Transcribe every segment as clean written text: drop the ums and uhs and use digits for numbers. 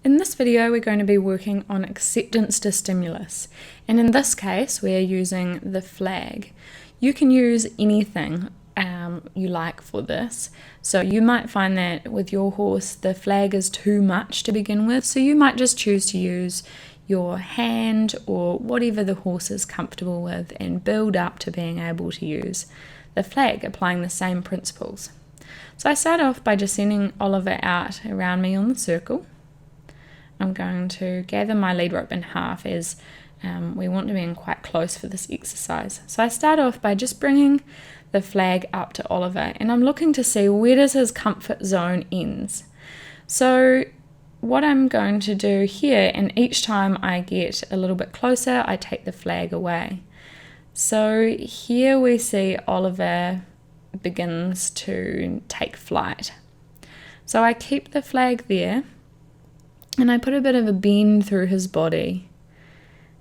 In this video, we're going to be working on acceptance to stimulus, and in this case, we're using the flag. You can use anything you like for this. So you might find that with your horse, the flag is too much to begin with, so you might just choose to use your hand or whatever the horse is comfortable with and build up to being able to use the flag, applying the same principles. So I start off by just sending Oliver out around me on the circle. I'm going to gather my lead rope in half as we want to be in quite close for this exercise. So I start off by just bringing the flag up to Oliver, and I'm looking to see where does his comfort zone ends. So what I'm going to do here, and each time I get a little bit closer, I take the flag away. So here we see Oliver begins to take flight. So I keep the flag there, and I put a bit of a bend through his body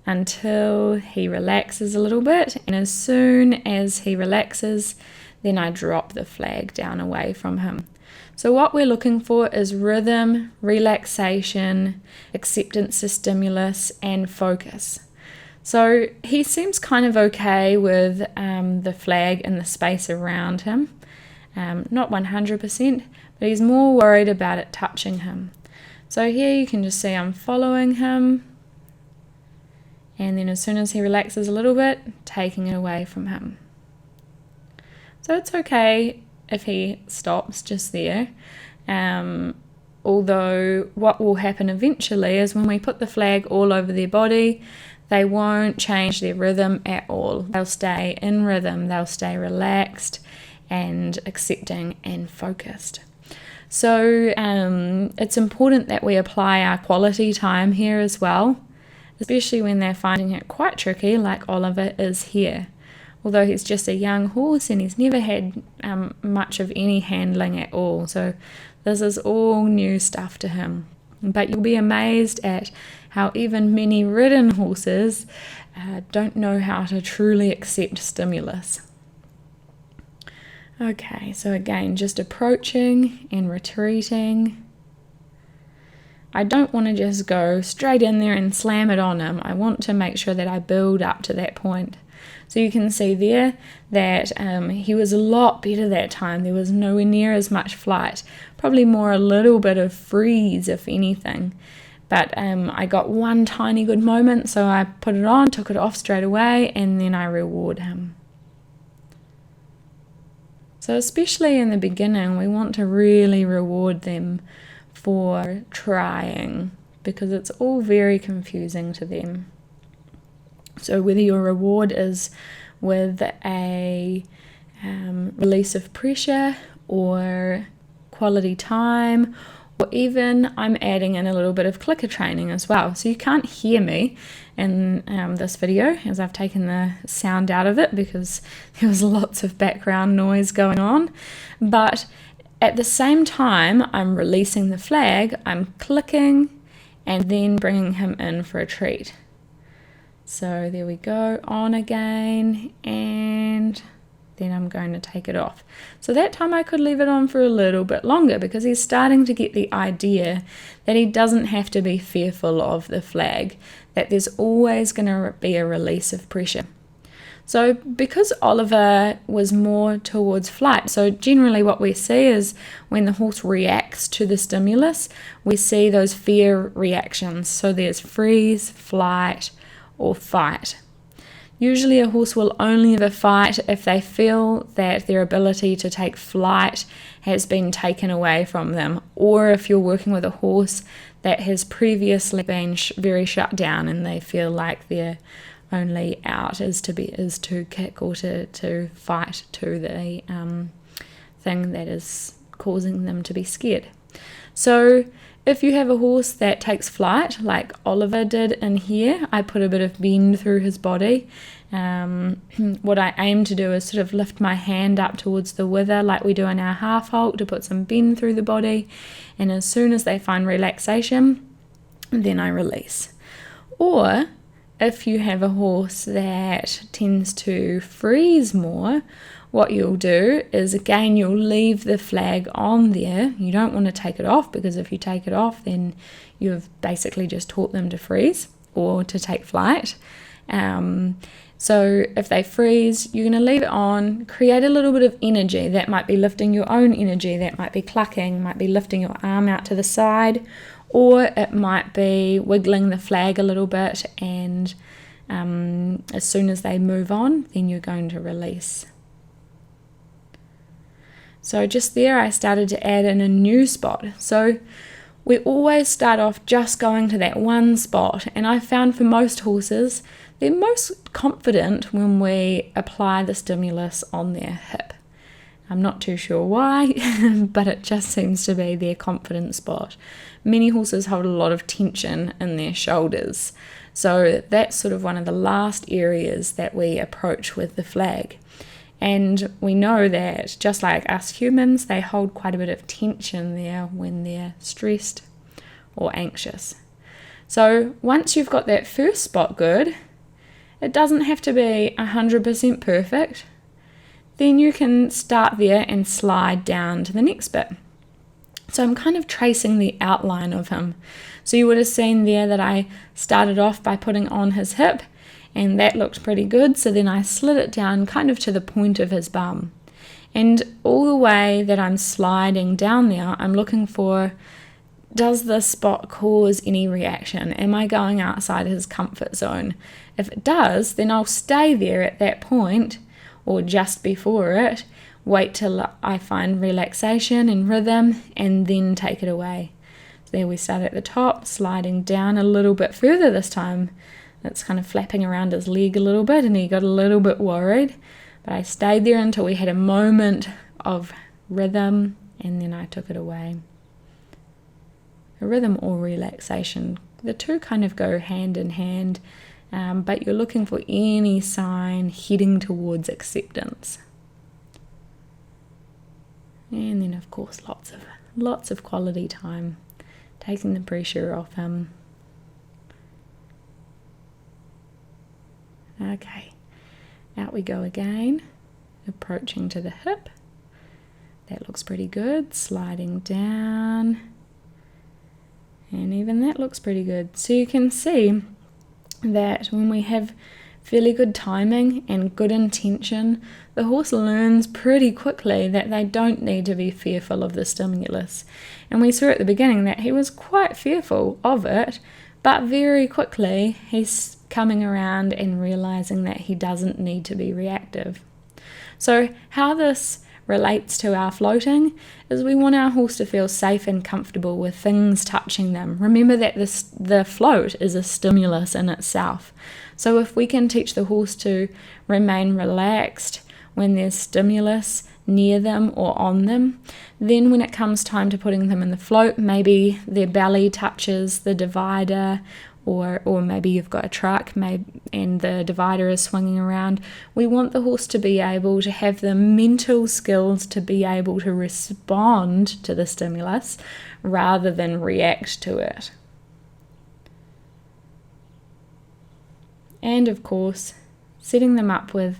until he relaxes a little bit, and as soon as he relaxes, then I drop the flag down away from him. So what we're looking for is rhythm, relaxation, acceptance to stimulus, and focus. So he seems kind of okay with the flag and the space around him, not 100%, but he's more worried about it touching him. So here you can just see I'm following him, and then as soon as he relaxes a little bit, taking it away from him. So it's okay if he stops just there, although what will happen eventually is when we put the flag all over their body, they won't change their rhythm at all. They'll stay in rhythm, they'll stay relaxed and accepting and focused. So it's important that we apply our quality time here as well, especially when they're finding it quite tricky like Oliver is here. Although he's just a young horse and he's never had much of any handling at all, so this is all new stuff to him. But you'll be amazed at how even many ridden horses don't know how to truly accept stimulus. Okay, so again, just approaching and retreating. I don't want to just go straight in there and slam it on him. I want to make sure that I build up to that point. So you can see there that he was a lot better that time. There was nowhere near as much flight, probably more a little bit of freeze if anything. But I got one tiny good moment, so I put it on, took it off straight away, and then I reward him. So especially in the beginning, we want to really reward them for trying, because it's all very confusing to them. So whether your reward is with a release of pressure or quality time, or even I'm adding in a little bit of clicker training as well. So you can't hear me in this video as I've taken the sound out of it because there was lots of background noise going on. But at the same time I'm releasing the flag, I'm clicking and then bringing him in for a treat. So there we go, on again, and then I'm going to take it off. So that time I could leave it on for a little bit longer because he's starting to get the idea that he doesn't have to be fearful of the flag, that there's always going to be a release of pressure. So because Oliver was more towards flight, so generally what we see is when the horse reacts to the stimulus, we see those fear reactions. So there's freeze, flight, or fight. Usually a horse will only ever fight if they feel that their ability to take flight has been taken away from them, or if you're working with a horse that has previously been very shut down and they feel like their only out is to kick or to fight to the thing that is causing them to be scared. So if you have a horse that takes flight, like Oliver did in here, I put a bit of bend through his body. What I aim to do is sort of lift my hand up towards the wither like we do in our half halt to put some bend through the body. And as soon as they find relaxation, then I release. Or if you have a horse that tends to freeze more, what you'll do is, again, you'll leave the flag on there. You don't want to take it off, because if you take it off, then you've basically just taught them to freeze or to take flight. So if they freeze, you're going to leave it on, create a little bit of energy. That might be lifting your own energy, that might be clucking, might be lifting your arm out to the side, or it might be wiggling the flag a little bit, and as soon as they move on, then you're going to release. So just there, I started to add in a new spot. So we always start off just going to that one spot, and I found for most horses, they're most confident when we apply the stimulus on their hip. I'm not too sure why, but it just seems to be their confident spot. Many horses hold a lot of tension in their shoulders, so that's sort of one of the last areas that we approach with the flag. And we know that just like us humans, they hold quite a bit of tension there when they're stressed or anxious. So once you've got that first spot good, it doesn't have to be 100% perfect. Then you can start there and slide down to the next bit. So I'm kind of tracing the outline of him. So you would have seen there that I started off by putting on his hip, and that looked pretty good. So then I slid it down kind of to the point of his bum. And all the way that I'm sliding down there, I'm looking for, does this spot cause any reaction? Am I going outside his comfort zone? If it does, then I'll stay there at that point, or just before it, wait till I find relaxation and rhythm, and then take it away. So there we start at the top, sliding down a little bit further this time. It's kind of flapping around his leg a little bit, and he got a little bit worried. But I stayed there until we had a moment of rhythm, and then I took it away. A rhythm or relaxation, the two kind of go hand in hand, but you're looking for any sign heading towards acceptance. And then, of course, lots of quality time, taking the pressure off him. Okay, out we go again, approaching to the hip. That looks pretty good, sliding down, and even that looks pretty good. So you can see that when we have fairly good timing and good intention, the horse learns pretty quickly that they don't need to be fearful of the stimulus. And we saw at the beginning that he was quite fearful of it, but very quickly he's coming around and realizing that he doesn't need to be reactive. So how this relates to our floating is we want our horse to feel safe and comfortable with things touching them. Remember that the float is a stimulus in itself. So if we can teach the horse to remain relaxed when there's stimulus near them or on them, then when it comes time to putting them in the float, maybe their belly touches the divider, or maybe you've got a truck and the divider is swinging around. We want the horse to be able to have the mental skills to be able to respond to the stimulus rather than react to it. And of course, setting them up with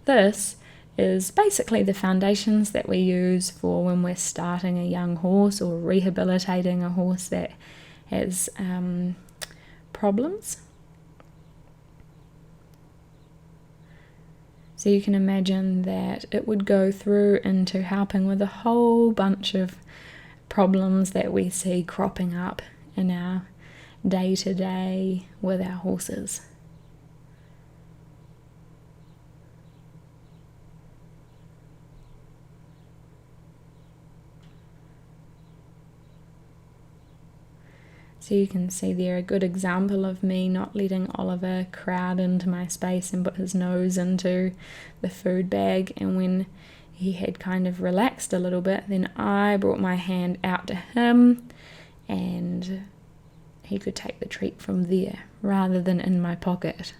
this is basically the foundations that we use for when we're starting a young horse or rehabilitating a horse that has problems. So you can imagine that it would go through into helping with a whole bunch of problems that we see cropping up in our day-to-day with our horses. So you can see there a good example of me not letting Oliver crowd into my space and put his nose into the food bag. And when he had kind of relaxed a little bit, then I brought my hand out to him and he could take the treat from there rather than in my pocket.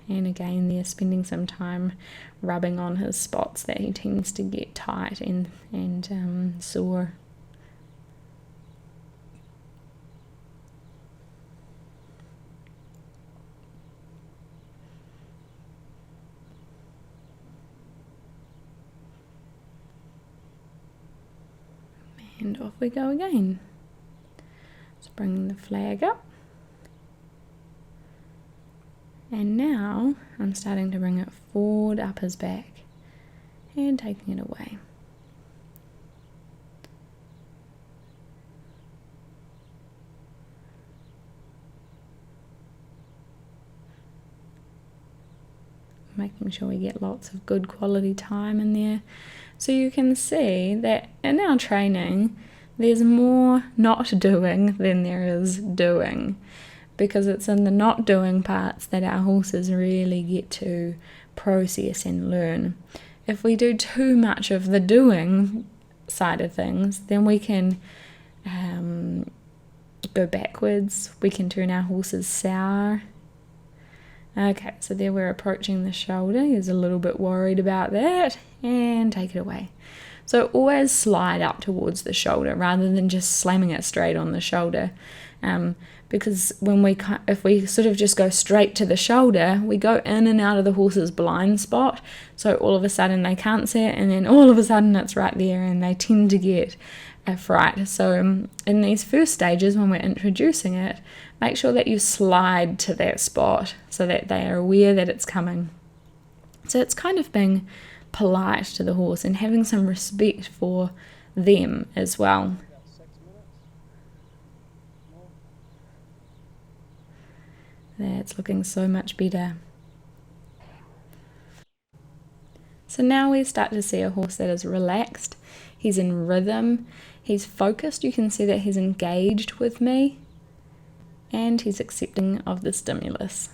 And again, there spending some time rubbing on his spots that he tends to get tight and sore. And off we go again. Just bringing the flag up. And now I'm starting to bring it forward up his back and taking it away. Making sure we get lots of good quality time in there. So you can see that in our training, there's more not doing than there is doing, because it's in the not doing parts that our horses really get to process and learn. If we do too much of the doing side of things, then we can go backwards, we can turn our horses sour. Okay, so there we're approaching the shoulder. He's a little bit worried about that, and take it away. So always slide up towards the shoulder rather than just slamming it straight on the shoulder, because if we sort of just go straight to the shoulder, we go in and out of the horse's blind spot, so all of a sudden they can't see it, and then all of a sudden it's right there, and they tend to get a fright. So in these first stages, when we're introducing it, make sure that you slide to that spot so that they are aware that it's coming. So it's kind of being polite to the horse and having some respect for them as well. That's looking so much better. So now we start to see a horse that is relaxed, he's in rhythm, he's focused, you can see that he's engaged with me, and he's accepting of the stimulus.